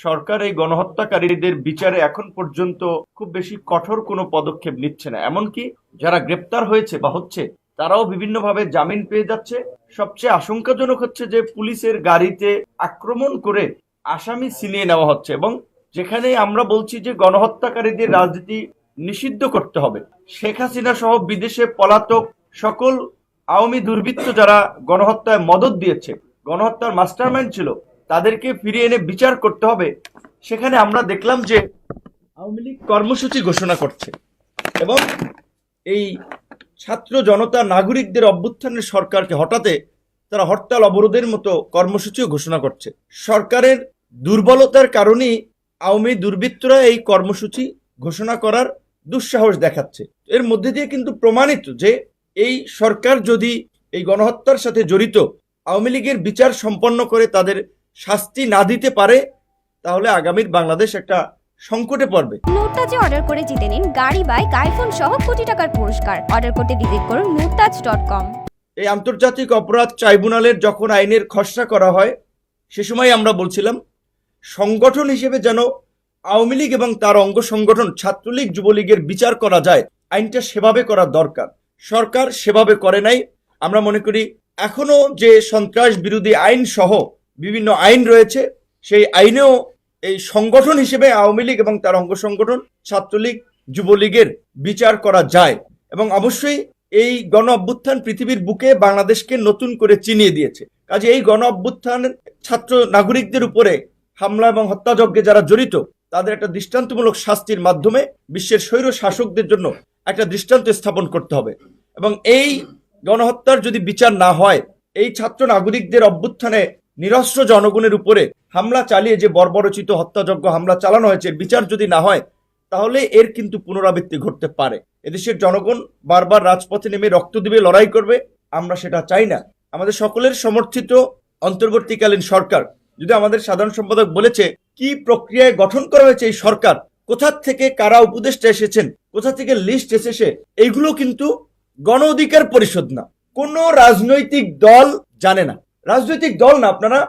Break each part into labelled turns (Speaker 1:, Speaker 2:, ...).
Speaker 1: সরকার এই গণহত্যাকারীদের বিচারে এখন পর্যন্ত খুব বেশি কঠোর কোনো পদক্ষেপ নিচ্ছে না। এমনকি যারা গ্রেপ্তার হয়েছে বা হচ্ছে তারাও বিভিন্নভাবে জামিন পেয়ে যাচ্ছে। সবচেয়ে আশঙ্কাজনক হচ্ছে যে পুলিশের গাড়িতে আক্রমণ করে আসামি ছিনিয়ে নেওয়া হচ্ছে, এবং যেখানে আমরা বলছি যে গণহত্যাকারীদের রাজনীতি নিষিদ্ধ করতে হবে, শেখ হাসিনা সহ বিদেশে পলাতক সকল আওয়ামী দুর্বৃত্ত যারা গণহত্যায় মদদ দিয়েছে, গণহত্যার মাস্টারমাইন্ড ছিল, তাদেরকে ফিরিয়ে এনে বিচার করতে হবে। সেখানে আমরা দেখলাম যে আওয়ামী লীগ কর্মসূচি ঘোষণা করছে এবং এই ছাত্র জনতা নাগরিকদের অভ্যুত্থানের সরকারকে হঠাতে তারা হরতাল অবরোধের মতো কর্মসূচিও ঘোষণা করছে। সরকারের দুর্বলতার কারণেই আওয়ামী দুর্বৃত্তরা এই কর্মসূচি ঘোষণা করার দুঃসাহস দেখাচ্ছে। এর মধ্যে দিয়ে কিন্তু প্রমাণিত যে এই সরকার যদি এই গণহত্যার সাথে জড়িত আওয়ামী লীগের বিচার সম্পন্ন করে তাদের শাস্তি না দিতে পারে, তাহলে আগামীর বাংলাদেশ একটা সংকটে পড়বে।
Speaker 2: নুরতাজে অর্ডার করে জিতে নিন গাড়ি, বাইক, আইফোন সহ কোটি টাকার পুরস্কার। অর্ডার করতে ভিজিট করুন nurtaj.com।
Speaker 1: এই আন্তর্জাতিক অপরাধ ট্রাইব্যুনালের যখন আইনের খসড়া করা হয়, সে সময় আমরা বলছিলাম সংগঠন হিসেবে যেন আওয়ামী লীগ এবং তার অঙ্গ সংগঠন ছাত্রলীগ যুবলীগের বিচার করা যায়, আইনটা সেভাবে করা দরকার। সরকার সেভাবে করে নাই। আমরা মনে করি এখনো যে সন্ত্রাস বিরোধী আইন সহ বিভিন্ন আইন রয়েছে, সেই আইনেও এই সংগঠন হিসেবে আওয়ামী লীগ এবং তার অঙ্গ সংগঠন ছাত্রলীগ যুবলীগের বিচার করা যায়। এবং অবশ্যই এই গণ অভ্যুত্থান পৃথিবীর বুকে বাংলাদেশকে নতুন করে চিনিয়ে দিয়েছে। কাজে এই গণ অভ্যুত্থান ছাত্র নাগরিকদের উপরে হামলা এবং হত্যাযজ্ঞে যারা জড়িত তাদের একটা দৃষ্টান্তমূলক শাস্তির মাধ্যমে বিশ্বের স্বৈর শাসকদের জন্য একটা দৃষ্টান্ত স্থাপন করতে হবে। এবং এই গণহত্যার যদি বিচার না হয়, এই ছাত্র নাগরিকদের অভ্যুত্থানে নিরস্ত্র জনগণের উপরে হামলা চালিয়ে যে বর্বরচিত হত্যাযজ্ঞ হামলা চালানো হয়েছে, বিচার যদি না হয়, তাহলে এর কিন্তু পুনরাবৃত্তি ঘটতে পারে। এদেশের জনগণ বারবার রাজপথে নেমে রক্ত দিবে, লড়াই করবে, আমরা সেটা চাই না। আমাদের সকলের সমর্থিত অন্তর্বর্তীকালীন সরকার, যদি আমাদের সাধারণ সম্পাদক বলেছে কি প্রক্রিয়ায় গঠন করা হয়েছে এই সরকার, কোথা থেকে কারা উপদেষ্টা এসেছেন, কোথা থেকে লিস্ট এসেছে, এইগুলো কিন্তু গণ অধিকার পরিষদ না, কোন রাজনৈতিক দল জানে না। রাজনৈতিক দল না, আপনারা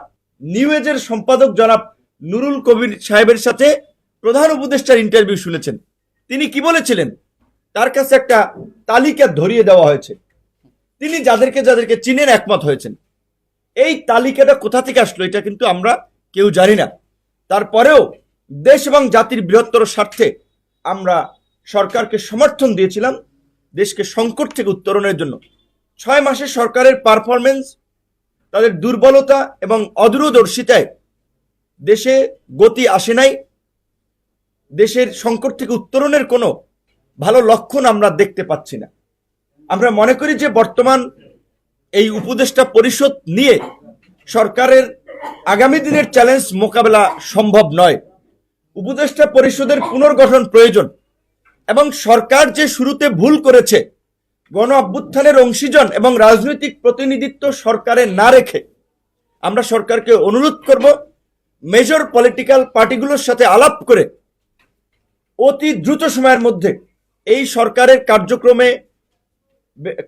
Speaker 1: নিউ এজের সম্পাদক জনাব নুরুল কবির সাহেবের সাথে প্রধান উপদেষ্টার ইন্টারভিউ শুনেছেন। তিনি কি বলেছিলেন? তার কাছে একটা তালিকা ধরিয়ে দেওয়া হয়েছে, তিনি যাদেরকে যাদেরকে চিনেন একমত হয়েছেন। এই তালিকাটা কোথা থেকে আসলো এটা কিন্তু আমরা কেউ জানি না। তারপরেও দেশ এবং জাতির বৃহত্তর স্বার্থে আমরা সরকারকে সমর্থন দিয়েছিলাম দেশকে সংকট থেকে উত্তরণের জন্য। 6 মাসে সরকারের পারফরমেন্স, তাদের দুর্বলতা এবং অদূরদর্শিতায় দেশে গতি আসে নাই। দেশের সংকট থেকে উত্তরণের কোনো ভালো লক্ষণ আমরা দেখতে পাচ্ছি না। আমরা মনে করি যে বর্তমান এই উপদেষ্টা পরিষদ নিয়ে সরকারের আগামী দিনের চ্যালেঞ্জ মোকাবেলা সম্ভব নয়। উপদেষ্টা পরিষদের পুনর্গঠন প্রয়োজন এবং সরকার যে শুরুতে ভুল করেছে, গণ অভ্যুত্থানের অংশীজন এবং রাজনৈতিক প্রতিনিধিত্ব সরকারে না রেখে আমরা সরকারকে অনুরোধ করব মেজর পলিটিক্যাল পার্টিগুলোর সাথে আলাপ করে অতি দ্রুত সময়ের মধ্যে এই সরকারের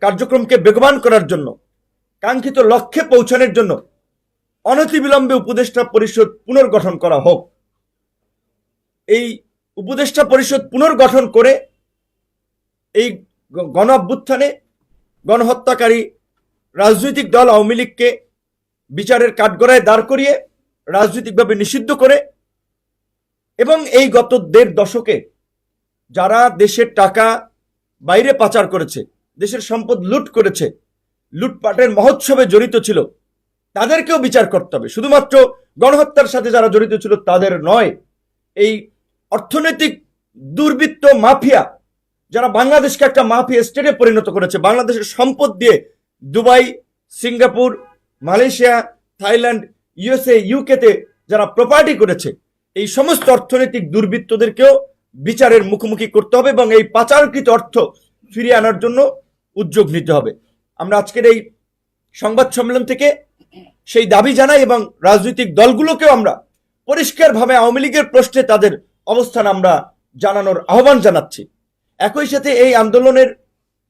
Speaker 1: কার্যক্রমকে বেগবান করার জন্য, কাঙ্ক্ষিত লক্ষ্যে পৌঁছানোর জন্য অনতিবিলম্বে উপদেষ্টা পরিষদ পুনর্গঠন করা হোক। এই উপদেষ্টা পরিষদ পুনর্গঠন করে এই গণ অভ্যুত্থানে গণহত্যাকারী রাজনৈতিক দল আওয়ামী লীগকে বিচারের কাঠগড়ায় দাঁড় করিয়ে রাজনৈতিকভাবে নিষিদ্ধ করে, এবং এই গত 1.5 দশকে যারা দেশের টাকা বাইরে পাচার করেছে, দেশের সম্পদ লুট করেছে, লুটপাটের মহোৎসবে জড়িত ছিল, তাদেরকেও বিচার করতে হবে। শুধুমাত্র গণহত্যার সাথে যারা জড়িত ছিল তাদের নয়, এই অর্থনৈতিক দুর্বৃত্ত মাফিয়া যারা বাংলাদেশকে একটা মাফিয়া স্টেটে পরিণত করেছে, বাংলাদেশের সম্পদ দিয়ে Dubai, Singapore, Malaysia, Thailand, USA, ইউকেতে যারা প্রপার্টি করেছে, এই সমস্ত অর্থনৈতিক দুর্বৃত্তদেরকেও বিচারের মুখোমুখি করতে হবে এবং এই পাচারকৃত অর্থ ফিরিয়ে আনার জন্য উদ্যোগ নিতে হবে। আমরা আজকের এই সংবাদ সম্মেলন থেকে সেই দাবি জানাই এবং রাজনৈতিক দলগুলোকেও আমরা পরিষ্কারভাবে আওয়ামী লীগের প্রশ্নে তাদের অবস্থান আমরা জানানোর আহ্বান জানাচ্ছি। একই সাথে এই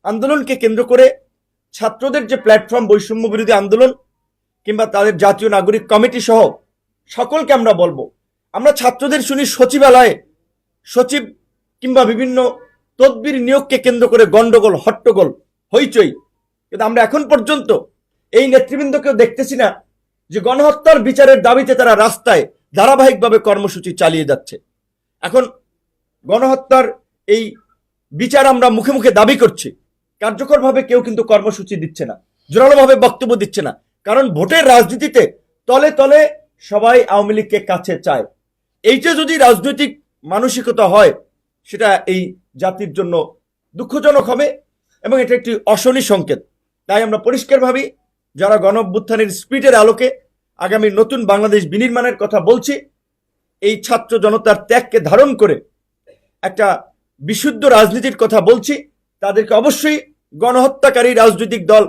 Speaker 1: আন্দোলনকে কেন্দ্র করে ছাত্রদের যে প্ল্যাটফর্ম, বৈষম্য বিরোধী আন্দোলন কিংবা তাদের জাতীয় নাগরিক কমিটি সহ সকলকে আমরা বলবো, আমরা ছাত্রদের শুনি সচিবালয়ে সচিব কিংবা বিভিন্ন তদবির নিয়োগকে কেন্দ্র করে গন্ডগোল, হট্টগোল, হইচই, কিন্তু আমরা এখন পর্যন্ত এই নেতৃবৃন্দকেও দেখতেছি না যে গণহত্যার বিচারের দাবিতে তারা রাস্তায় ধারাবাহিকভাবে কর্মসূচি চালিয়ে যাচ্ছে। এখন গণহত্যার এই বিচার আমরা মুখে মুখে দাবি করছি, কার্যকরভাবে কেউ কিন্তু কর্মসূচি দিচ্ছে না, জোরালোভাবে বক্তব্য দিচ্ছে না। কারণ ভোটের রাজনীতিতে তলে তলে সবাই আওয়ামী লীগকে কাছে চায়। এইটা যদি রাজনৈতিক মানসিকতা হয়, সেটা এই জাতির জন্য দুঃখজনক হবে এবং এটা একটি অশনি সংকেত। তাই আমরা পরিষ্কার ভাবি, যারা গণ অভ্যুত্থানের স্পিরিটের আলোকে আগামী নতুন বাংলাদেশ বিনির্মাণের কথা বলছি, এই ছাত্র জনতার ত্যাগকে ধারণ করে একটা বিশুদ্ধ রাজনীতির কথা বলছি, তাদেরকে অবশ্যই গণহত্যাকারী রাজনৈতিক দল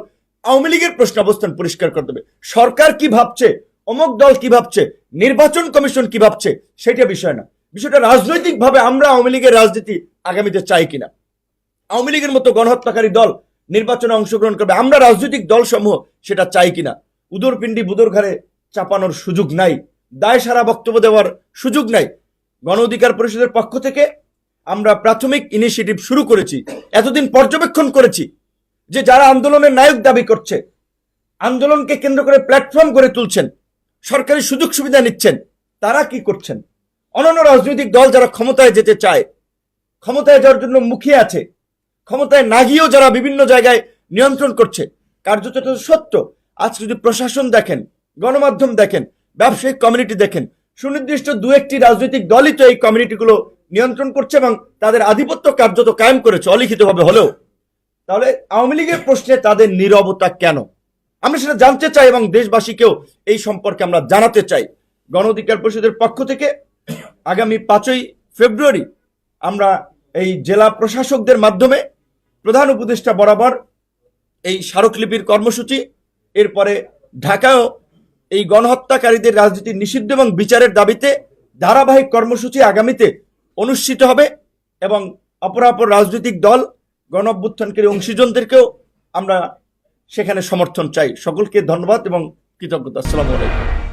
Speaker 1: আওয়ামী লীগের প্রশ্ন অবস্থান পরিষ্কার করতে হবে। সরকার কি ভাবছে, অমুক দল কি ভাবছে, নির্বাচন কমিশন কি ভাবছে, সেটা বিষয় না। বিষয়টা রাজনৈতিকভাবে আমরা আওয়ামী লীগের রাজনীতি আগামীতে চাই কিনা। আওয়ামী লীগের মতো গণহত্যাকারী দল নির্বাচনে অংশগ্রহণ করবে, আমরা রাজনৈতিক দল সমূহ সেটা চাই কিনা। উদরপিণ্ডি বুদর ঘাড়ে চাপানোর সুযোগ নাই, দায় সারা বক্তব্য দেওয়ার সুযোগ নাই। গণ অধিকার পরিষদের পক্ষ থেকে আমরা প্রাথমিক ইনিশিয়েটিভ শুরু করেছি। এতদিন পর্যবেক্ষণ করেছি যে যারা আন্দোলনের নায়ক দাবি করছে, আন্দোলনকে কেন্দ্র করে প্ল্যাটফর্ম গড়ে তুলছেন, সরকারি সুযোগ সুবিধা নিচ্ছেন, তারা কি করছেন। অন্যান্য রাজনৈতিক দল যারা ক্ষমতায় যেতে চায়, ক্ষমতায় যাওয়ার জন্য মুখিয়ে আছে, ক্ষমতায় না গিয়েও যারা বিভিন্ন জায়গায় নিয়ন্ত্রণ করছে, কার্যত এটা সত্য। আজকে যদি প্রশাসন দেখেন, গণমাধ্যম দেখেন, ব্যবসায়িক কমিউনিটি দেখেন, সুনির্দিষ্ট দু একটি রাজনৈতিক দলই তো এই কমিউনিটিগুলো নিয়ন্ত্রণ করছে এবং তাদের আধিপত্য কার্যত কায়েম করেছে অলিখিতভাবে হলেও। তাহলে আওয়ামী লীগের প্রশ্নে তাদের নীরবতা কেন, আমরা সেটা জানতে চাই এবং দেশবাসীকেও এই সম্পর্কে আমরা জানাতে চাই। গণ অধিকার পরিষদের পক্ষ থেকে আগামী 5ই ফেব্রুয়ারি আমরা এই জেলা প্রশাসকদের মাধ্যমে প্রধান উপদেষ্টা বরাবর এই স্মারকলিপির কর্মসূচি, এরপরে ঢাকায়ও এই গণহত্যাকারীদের রাজনীতি নিষিদ্ধ এবং বিচারের দাবিতে ধারাবাহিক কর্মসূচি আগামীতে অনুষ্ঠিত হবে এবং অপরাপর রাজনৈতিক দল, গণ অভ্যুত্থানকারী অংশীজনদেরকেও আমরা সেখানে সমর্থন চাই। সকলকে ধন্যবাদ এবং কৃতজ্ঞতা। আসসালামু আলাইকুম।